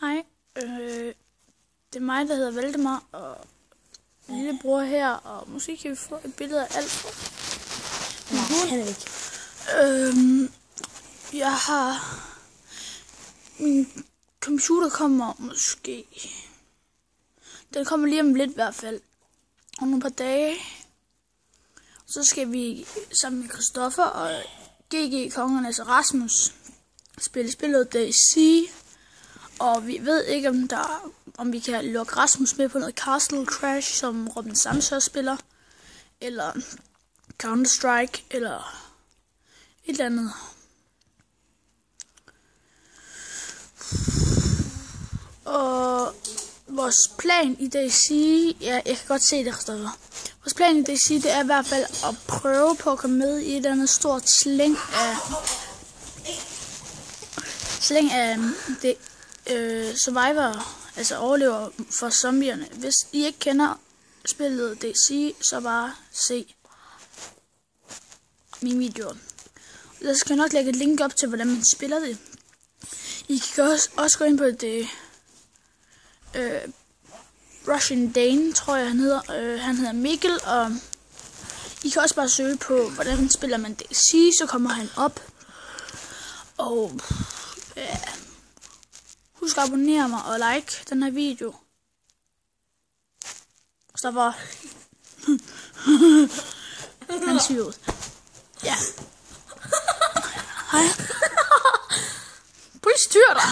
Hej, det er mig, der hedder Valdemar, og lillebror her, og måske kan vi få et billede af alt. Nej, han er ikke. Jeg har... Min computer kommer måske... Den kommer lige om lidt i hvert fald. Om nogle par dage. Så skal vi sammen med Christoffer og GG Kongernes og Rasmus spille spillet DayZ. Og vi ved ikke, om vi kan lukke Rasmus med på noget Castle Crash, som Robin Samsør spiller. Eller Counter-Strike, eller et eller andet. Og vores plan i DayZ, ja, jeg kan godt se det, Christoffer. Vores plan i DayZ, det er i hvert fald at prøve på at komme med i et eller andet stort slæng af det survivor, altså overlever for zombierne. Hvis I ikke kender spillet DayZ, så bare se mine videoer. Jeg skal nok lægge et link op til, hvordan man spiller det. I kan også gå ind på det Russian Dane, tror jeg han hedder. Han hedder Mikkel, og I kan også bare søge på, hvordan spiller man DayZ, så kommer han op. Og ja, husk at abonnere mig og like den her video. Så var han syret. Ja. Hej. Prøv lige styr dig.